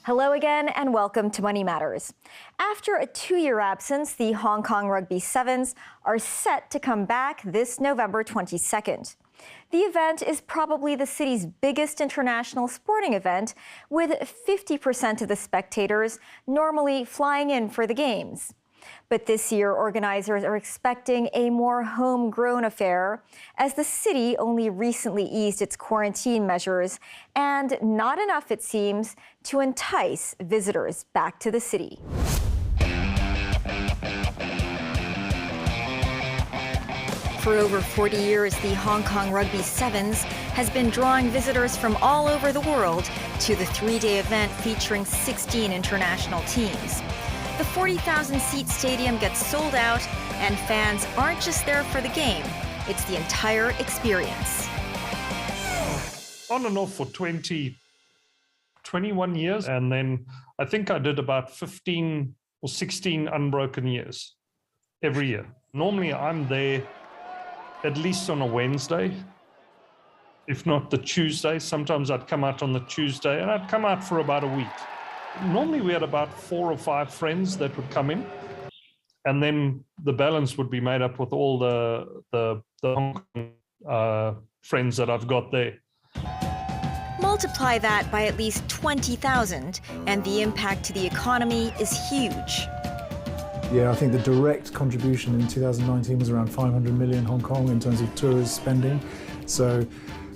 Hello again and welcome to Money Matters. After a 2-year absence, the Hong Kong Rugby Sevens are set to come back this November 22nd. The event is probably the city's biggest international sporting event, with 50% of the spectators normally flying in for the games. But this year, organizers are expecting a more homegrown affair, as the city only recently eased its quarantine measures, and not enough, it seems, to entice visitors back to the city. For over 40 years, the Hong Kong Rugby Sevens has been drawing visitors from all over the world to the 3-day event featuring 16 international teams. The 40,000-seat stadium gets sold out, and fans aren't just there for the game. It's the entire experience. On and off for 21 years, and then I think I did about 15 or 16 unbroken years every year. Normally I'm there at least on a Wednesday, if not the Tuesday. Sometimes I'd come out on the Tuesday, and I'd come out for about a week. Normally we had about 4 or 5 friends that would come in, and then the balance would be made up with all the Hong Kong friends that I've got there. Multiply that by at least 20,000, and the impact to the economy is huge. Yeah, I think the direct contribution in 2019 was around 500 million Hong Kong in terms of tourist spending. So,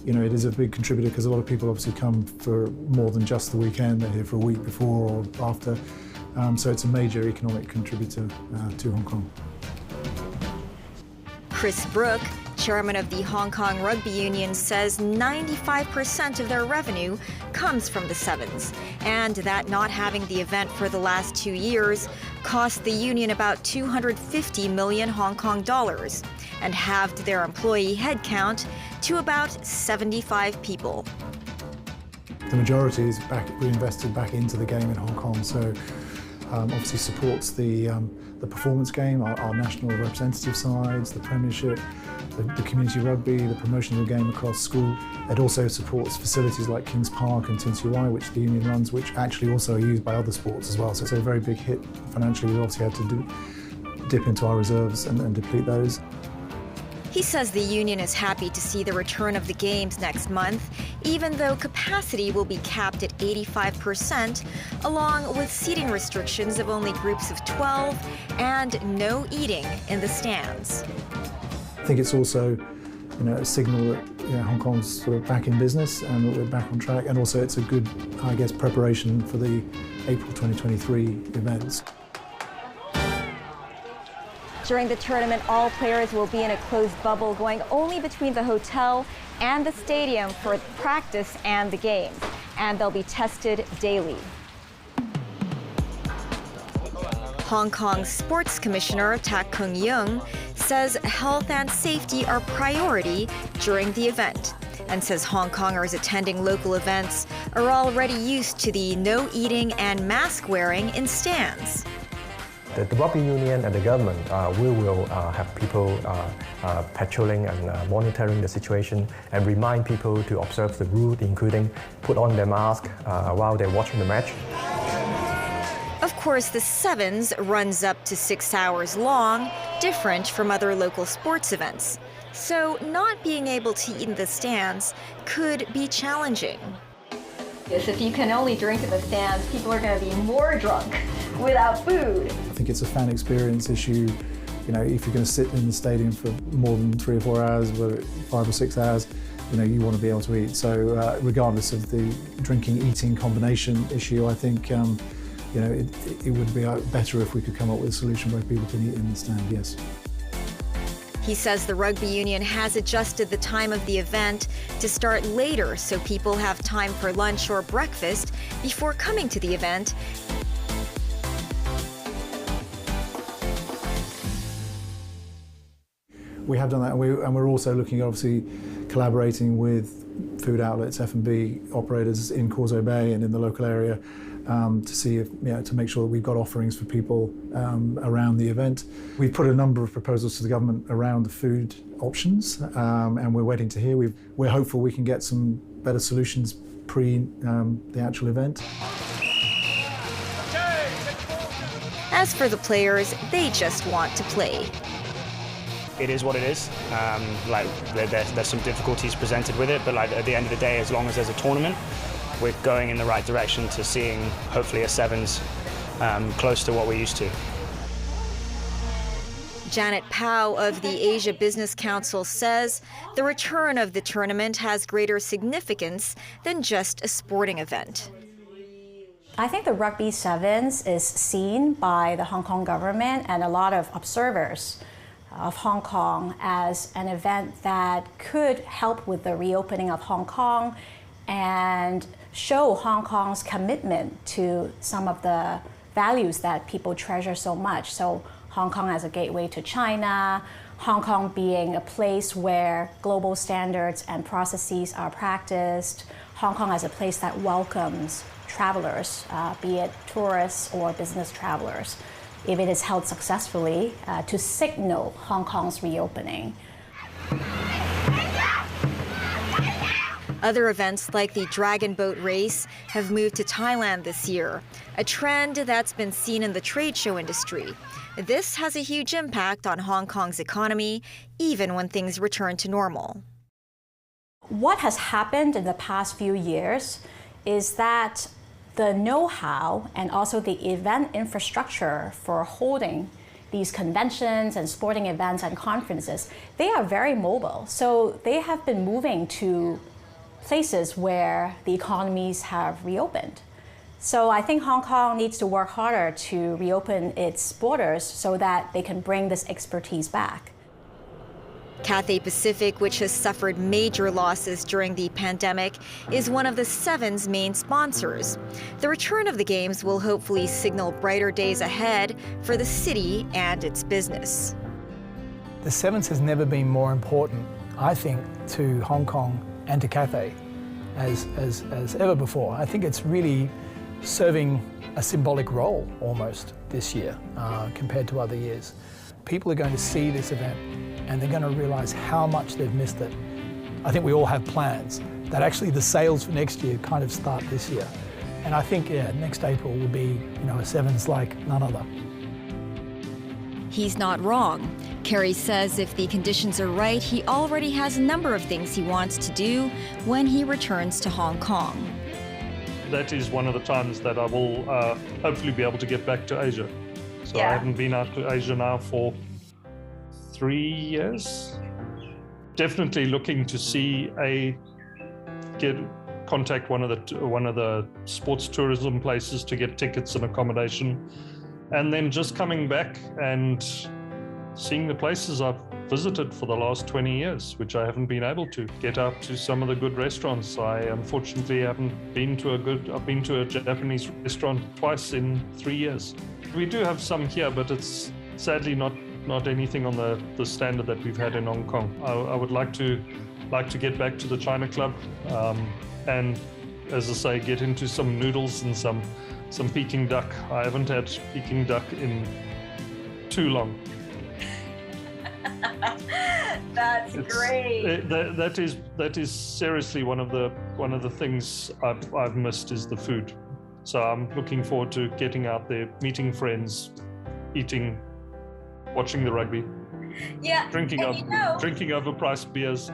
you know, it is a big contributor because a lot of people obviously come for more than just the weekend. They're here for a week before or after. So it's a major economic contributor to Hong Kong. Chris Brooke, chairman of the Hong Kong Rugby Union, says 95% of their revenue comes from the Sevens, and that not having the event for the last 2 years cost the union about 250 million Hong Kong dollars and halved their employee headcount to about 75 people. The majority is reinvested back into the game in Hong Kong, so obviously supports the performance game, our national representative sides, the Premiership, the community rugby, the promotion of the game across school. It also supports facilities like Kings Park and Tin Sui Wai, which the union runs, which actually also are used by other sports as well. So it's a very big hit financially. We obviously had to dip into our reserves and deplete those. He says the union is happy to see the return of the games next month, even though capacity will be capped at 85%, along with seating restrictions of only groups of 12 and no eating in the stands. I think it's also, you know, a signal that, you know, Hong Kong's sort of back in business and that we're back on track, and also it's a good, I guess, preparation for the April 2023 events. During the tournament, all players will be in a closed bubble going only between the hotel and the stadium for practice and the games, and they'll be tested daily. Hong Kong's Sports Commissioner Tak Kung-yeung says health and safety are priority during the event, and says Hong Kongers attending local events are already used to the no eating and mask wearing in stands. The rugby union and the government we will have people patrolling and monitoring the situation and remind people to observe the rules, including put on their mask while they're watching the match. Of course, the Sevens runs up to 6 hours long, different from other local sports events. So not being able to eat in the stands could be challenging. Yes, if you can only drink in the stands, people are going to be more drunk without food. I think it's a fan experience issue. You know, if you're going to sit in the stadium for more than 3 or 4 hours, whether 5 or 6 hours, you know, you want to be able to eat. So regardless of the drinking-eating combination issue, I think you know, it would be better if we could come up with a solution where people can eat in the stand, yes. He says the rugby union has adjusted the time of the event to start later so people have time for lunch or breakfast before coming to the event. We have done that, and we're also looking at obviously collaborating with food outlets, F&B operators in Causeway Bay and in the local area to see if, you know, to make sure that we've got offerings for people around the event. We've put a number of proposals to the government around the food options, and we're waiting to hear. We're hopeful we can get some better solutions pre the actual event. As for the players, they just want to play. It is what it is. There's some difficulties presented with it, but at the end of the day, as long as there's a tournament, we're going in the right direction to seeing hopefully a sevens close to what we're used to. Janet Powell of the Asia Business Council says the return of the tournament has greater significance than just a sporting event. I think the Rugby Sevens is seen by the Hong Kong government and a lot of observers of Hong Kong as an event that could help with the reopening of Hong Kong and show Hong Kong's commitment to some of the values that people treasure so much. So Hong Kong as a gateway to China, Hong Kong being a place where global standards and processes are practiced, Hong Kong as a place that welcomes travelers, be it tourists or business travelers, if it is held successfully, to signal Hong Kong's reopening. Other events like the Dragon Boat Race have moved to Thailand this year, a trend that's been seen in the trade show industry. This has a huge impact on Hong Kong's economy, even when things return to normal. What has happened in the past few years is that the know-how and also the event infrastructure for holding these conventions and sporting events and conferences, they are very mobile. So they have been moving to places where the economies have reopened. So I think Hong Kong needs to work harder to reopen its borders so that they can bring this expertise back. Cathay Pacific, which has suffered major losses during the pandemic, is one of the Sevens' main sponsors. The return of the Games will hopefully signal brighter days ahead for the city and its business. The Sevens has never been more important, I think, to Hong Kong and to Cathay as ever before. I think it's really serving a symbolic role almost this year compared to other years. People are going to see this event and they're going to realize how much they've missed it. I think we all have plans that actually the sales for next year kind of start this year. And I think, next April will be, a Sevens like none other. He's not wrong. Kerry says if the conditions are right, he already has a number of things he wants to do when he returns to Hong Kong. That is one of the times that I will hopefully be able to get back to Asia. So I haven't been out to Asia now for 3 years. Definitely looking to see contact one of the sports tourism places to get tickets and accommodation, and then just coming back and seeing the places I've visited for the last 20 years, which I haven't been able to get out to some of the good restaurants. I unfortunately haven't been to I've been to a Japanese restaurant twice in 3 years. We do have some here, but it's sadly not anything on the standard that we've had in Hong Kong. I would like to get back to the China Club and, as I say, get into some noodles and some Peking duck. I haven't had Peking duck in too long. That's great. That is seriously one of the things I've missed is the food. So I'm looking forward to getting out there, meeting friends, eating, watching the rugby, drinking overpriced beers.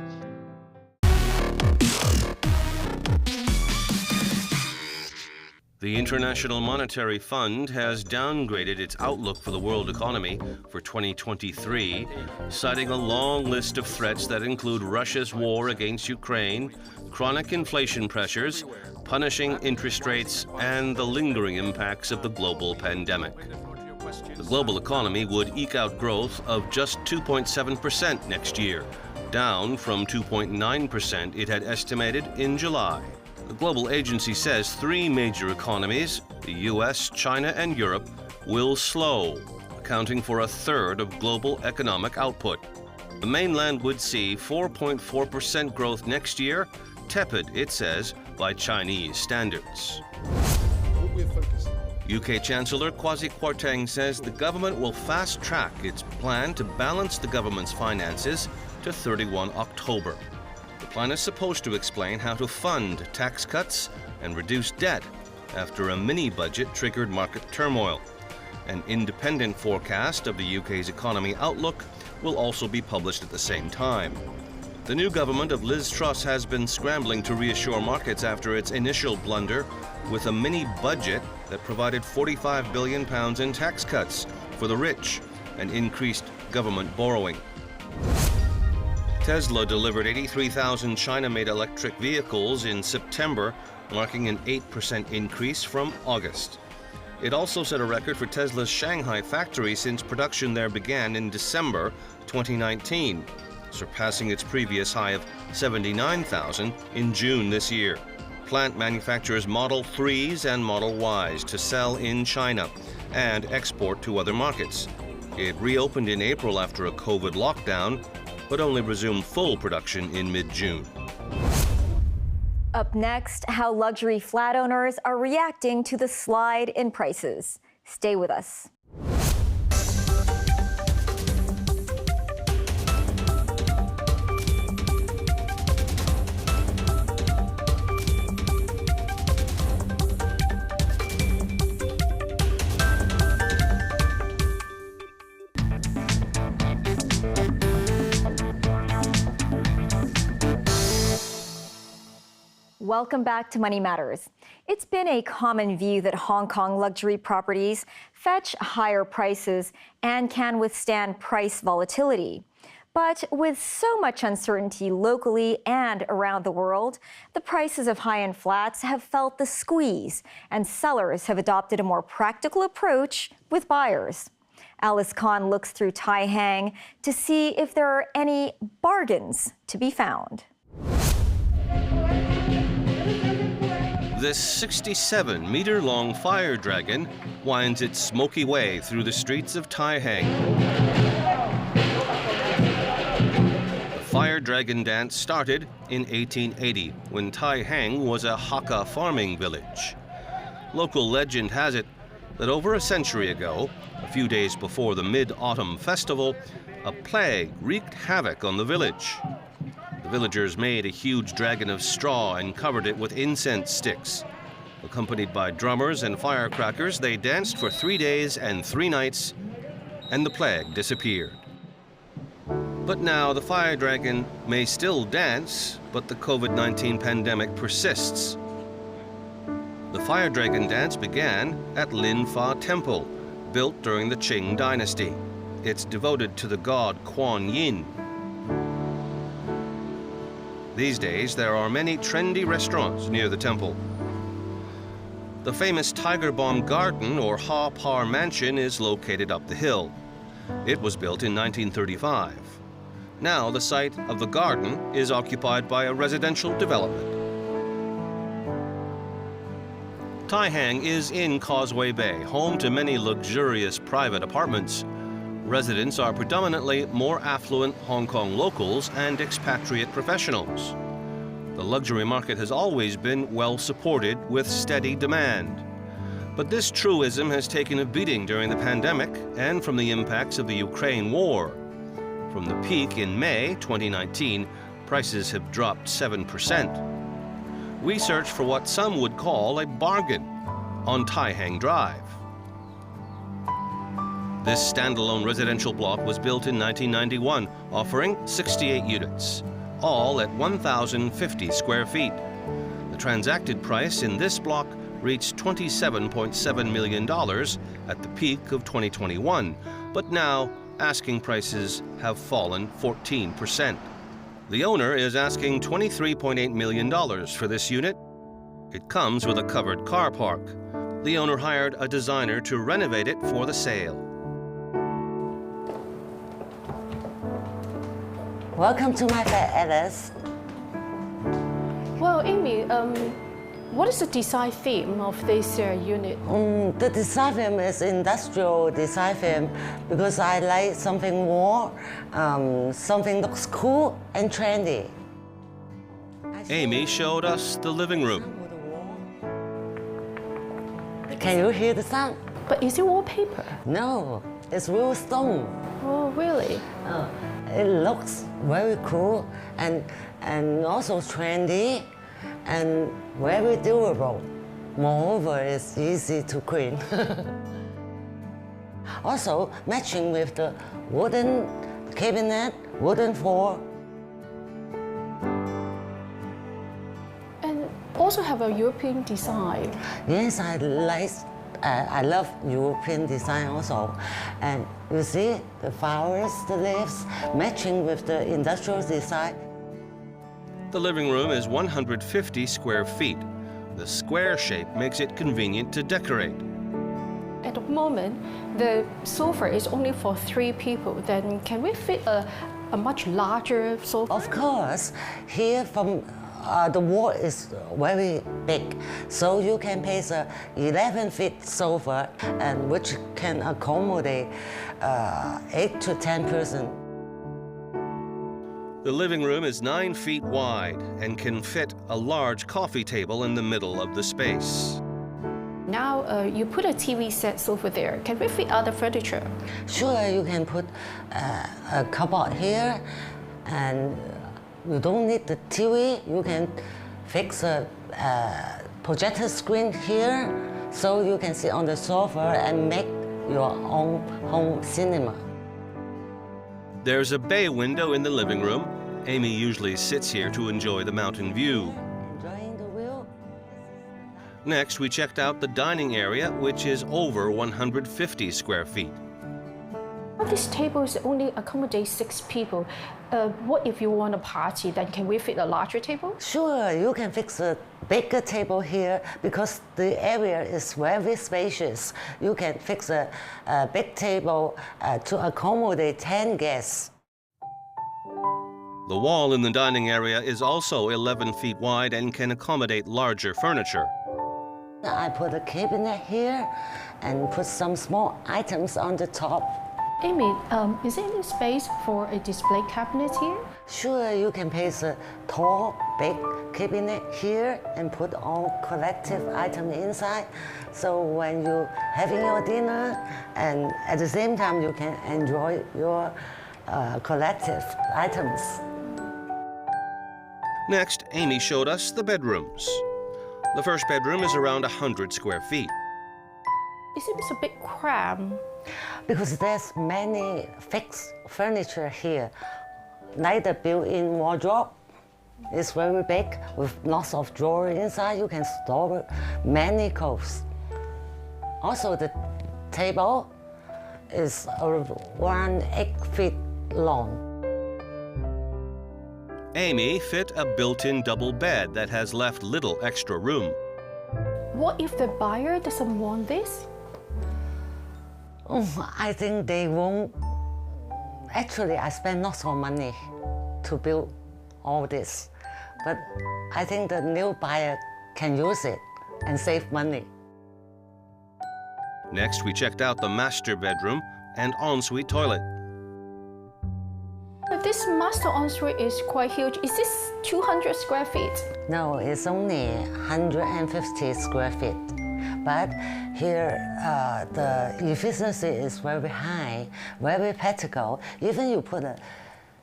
The International Monetary Fund has downgraded its outlook for the world economy for 2023, citing a long list of threats that include Russia's war against Ukraine, chronic inflation pressures, punishing interest rates, and the lingering impacts of the global pandemic. The global economy would eke out growth of just 2.7% next year, down from 2.9% it had estimated in July. The global agency says 3 major economies, the US, China, and Europe, will slow, accounting for 1/3 of global economic output. The mainland would see 4.4% growth next year, tepid, it says, by Chinese standards. UK Chancellor Kwasi Kwarteng says the government will fast-track its plan to balance the government's finances to 31 October. The plan is supposed to explain how to fund tax cuts and reduce debt after a mini-budget triggered market turmoil. An independent forecast of the UK's economy outlook will also be published at the same time. The new government of Liz Truss has been scrambling to reassure markets after its initial blunder with a mini budget that provided £45 billion in tax cuts for the rich and increased government borrowing. Tesla delivered 83,000 China-made electric vehicles in September, marking an 8% increase from August. It also set a record for Tesla's Shanghai factory since production there began in December 2019, surpassing its previous high of 79,000 in June this year. Plant manufactures Model 3s and Model Ys to sell in China and export to other markets. It reopened in April after a COVID lockdown, but only resumed full production in mid-June. Up next, how luxury flat owners are reacting to the slide in prices. Stay with us. Welcome back to Money Matters. It's been a common view that Hong Kong luxury properties fetch higher prices and can withstand price volatility. But with so much uncertainty locally and around the world, the prices of high-end flats have felt the squeeze, and sellers have adopted a more practical approach with buyers. Alice Khan looks through Tai Hang to see if there are any bargains to be found. This 67-meter-long fire dragon winds its smoky way through the streets of Tai Hang. The fire dragon dance started in 1880 when Tai Hang was a Hakka farming village. Local legend has it that over a century ago, a few days before the Mid-Autumn Festival, a plague wreaked havoc on the village. The villagers made a huge dragon of straw and covered it with incense sticks. Accompanied by drummers and firecrackers, they danced for 3 days and 3 nights, and the plague disappeared. But now the fire dragon may still dance, but the COVID-19 pandemic persists. The fire dragon dance began at Lin Fa Temple, built during the Qing dynasty. It's devoted to the god Kuan Yin. These days, there are many trendy restaurants near the temple. The famous Tiger Bomb Garden, or Ha Par Mansion, is located up the hill. It was built in 1935. Now, the site of the garden is occupied by a residential development. Tai Hang is in Causeway Bay, home to many luxurious private apartments. Residents are predominantly more affluent Hong Kong locals and expatriate professionals. The luxury market has always been well supported with steady demand. But this truism has taken a beating during the pandemic and from the impacts of the Ukraine war. From the peak in May 2019, prices have dropped 7%. We searched for what some would call a bargain on Tai Hang Drive. This standalone residential block was built in 1991, offering 68 units, all at 1,050 square feet. The transacted price in this block reached $27.7 million at the peak of 2021, but now asking prices have fallen 14%. The owner is asking $23.8 million for this unit. It comes with a covered car park. The owner hired a designer to renovate it for the sale. Welcome to my flat, Alice. Well, Amy, what is the design theme of this unit? The design theme is industrial design theme because I like something more, something looks cool and trendy. Amy showed us the living room. Can you hear the sound? But is it wallpaper? No, it's real stone. Oh, really? It looks very cool and also trendy and very durable. Moreover, it's easy to clean. Also matching with the wooden cabinet, wooden floor. And also have a European design. Yes, I love European design also. And you see the flowers, the leaves, matching with the industrial design. The living room is 150 square feet. The square shape makes it convenient to decorate. At the moment, the sofa is only for 3 people. Then can we fit a much larger sofa? Of course, here from the wall is very big, so you can place a 11-feet sofa, and which can accommodate 8 to 10 persons. The living room is 9 feet wide and can fit a large coffee table in the middle of the space. Now you put a TV set sofa there. Can we fit other furniture? Sure, you can put a cupboard here, and you don't need the TV. You can fix a projector screen here, so you can sit on the sofa and make your own home cinema. There's a bay window in the living room. Amy usually sits here to enjoy the mountain view. Enjoying the view? Next, we checked out the dining area, which is over 150 square feet. This table is only accommodate 6 people. What if you want a party? Then can we fit a larger table? Sure, you can fix a bigger table here because the area is very spacious. You can fix a big table to accommodate 10 guests. The wall in the dining area is also 11 feet wide and can accommodate larger furniture. I put a cabinet here and put some small items on the top. Amy, is there any space for a display cabinet here? Sure, you can place a tall, big cabinet here and put all collective items inside. So when you're having your dinner, and at the same time you can enjoy your collective items. Next, Amy showed us the bedrooms. The first bedroom is around 100 square feet. It seems a bit cramped. Because there's many fixed furniture here, like the built-in wardrobe. It's very big with lots of drawers inside. You can store many clothes. Also, the table is around 8 feet long. Amy fit a built-in double bed that has left little extra room. What if the buyer doesn't want this? Oh, I think they won't. Actually, I spent lots of money to build all this. But I think the new buyer can use it and save money. Next, we checked out the master bedroom and ensuite toilet. This master ensuite is quite huge. Is this 200 square feet? No, it's only 150 square feet. But here, the efficiency is very high, very practical. Even you put a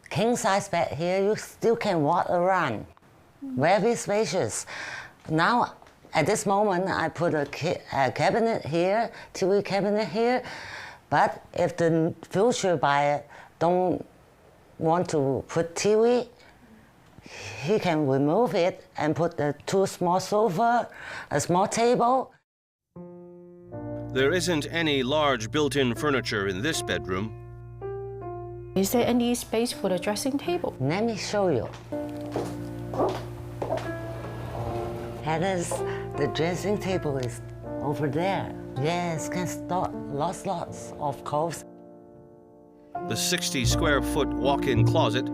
king-size bed here, you still can walk around. Very spacious. Now, at this moment, I put a cabinet here, TV cabinet here. But if the future buyer don't want to put TV, he can remove it and put the 2 small sofas, a small table. There isn't any large built-in furniture in this bedroom. Is there any space for the dressing table? Let me show you. That is, the dressing table is over there. Yes, can store lots of clothes. The 60 square foot walk-in closet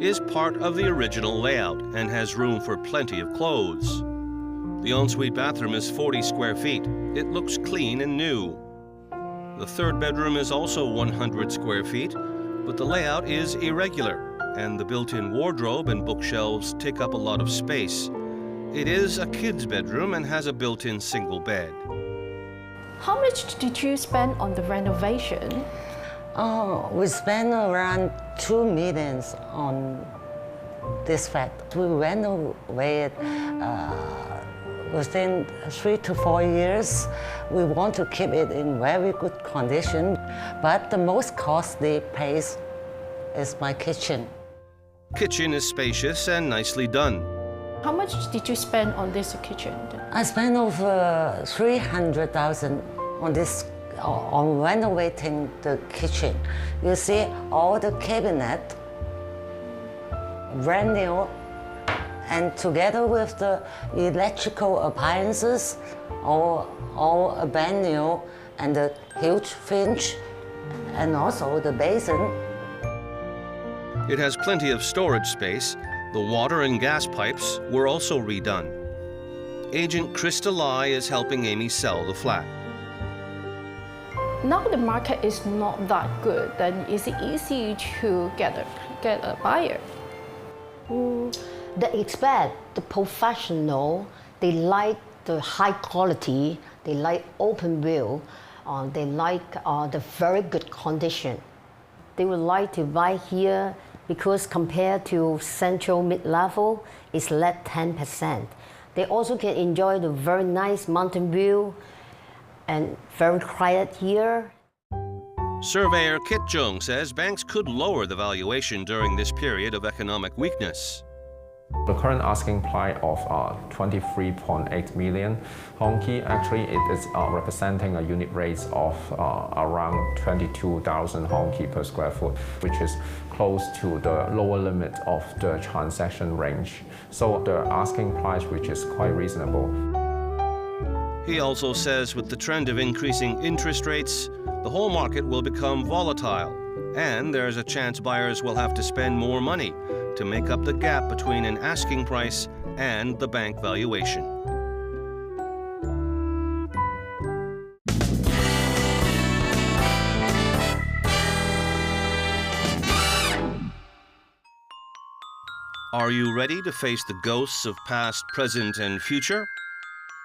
is part of the original layout and has room for plenty of clothes. The ensuite bathroom is 40 square feet. It looks clean and new. The third bedroom is also 100 square feet, but the layout is irregular, and the built-in wardrobe and bookshelves take up a lot of space. It is a kid's bedroom and has a built-in single bed. How much did you spend on the renovation? Oh, we spent around 2 million on this flat. We renovated within 3 to 4 years. We want to keep it in very good condition, but the most costly place is my kitchen. Kitchen is spacious and nicely done. How much did you spend on this kitchen? I spent over 300,000 on this, on renovating the kitchen. You see all the cabinet, brand new, and together with the electrical appliances, all brand new, and the huge fridge, and also the basin. It has plenty of storage space. The water and gas pipes were also redone. Agent Krista Lai is helping Amy sell the flat. Now the market is not that good, then is it easy to get a buyer? They expect the professional, they like the high quality, they like open view, they like the very good condition. They would like to buy here because compared to central mid-level, it's less 10%. They also can enjoy the very nice mountain view and very quiet here. Surveyor Kit Jung says banks could lower the valuation during this period of economic weakness. The current asking price of 23.8 million Hong Kong, actually it is representing a unit rate of around 22,000 Hong Kong per square foot, which is close to the lower limit of the transaction range. So the asking price, which is quite reasonable. He also says with the trend of increasing interest rates, the whole market will become volatile, and there's a chance buyers will have to spend more money to make up the gap between an asking price and the bank valuation. Are you ready to face the ghosts of past, present, and future?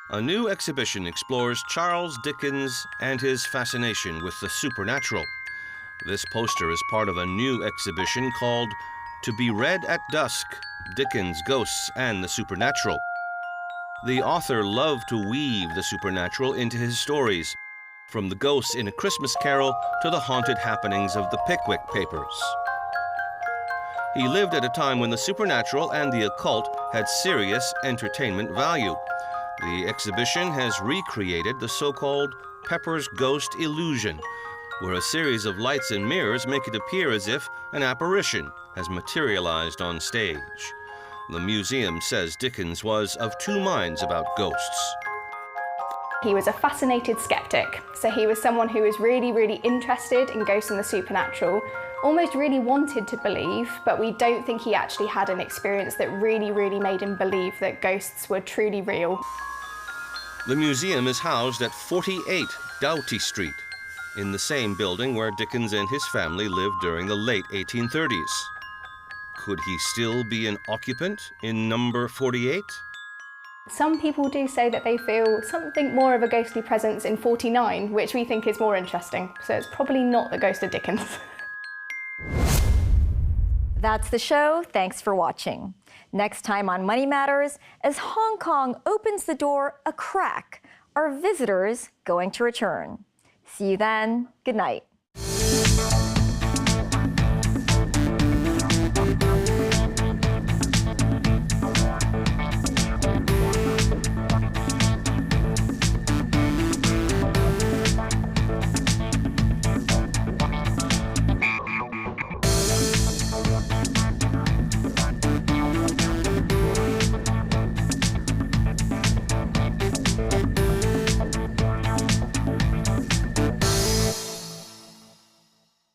A new exhibition explores Charles Dickens and his fascination with the supernatural. This poster is part of a new exhibition called To Be Read at Dusk, Dickens' Ghosts and the Supernatural. The author loved to weave the supernatural into his stories, from the ghosts in A Christmas Carol to the haunted happenings of the Pickwick Papers. He lived at a time when the supernatural and the occult had serious entertainment value. The exhibition has recreated the so-called Pepper's Ghost illusion, where a series of lights and mirrors make it appear as if an apparition has materialized on stage. The museum says Dickens was of two minds about ghosts. He was a fascinated skeptic, so he was someone who was really interested in ghosts and the supernatural, almost really wanted to believe, but we don't think he actually had an experience that really made him believe that ghosts were truly real. The museum is housed at 48 Doughty Street, in the same building where Dickens and his family lived during the late 1830s. Could he still be an occupant in number 48? Some people do say that they feel something more of a ghostly presence in 49, which we think is more interesting. So it's probably not the ghost of Dickens. That's the show. Thanks for watching. Next time on Money Matters, as Hong Kong opens the door a crack, are visitors going to return? See you then. Good night.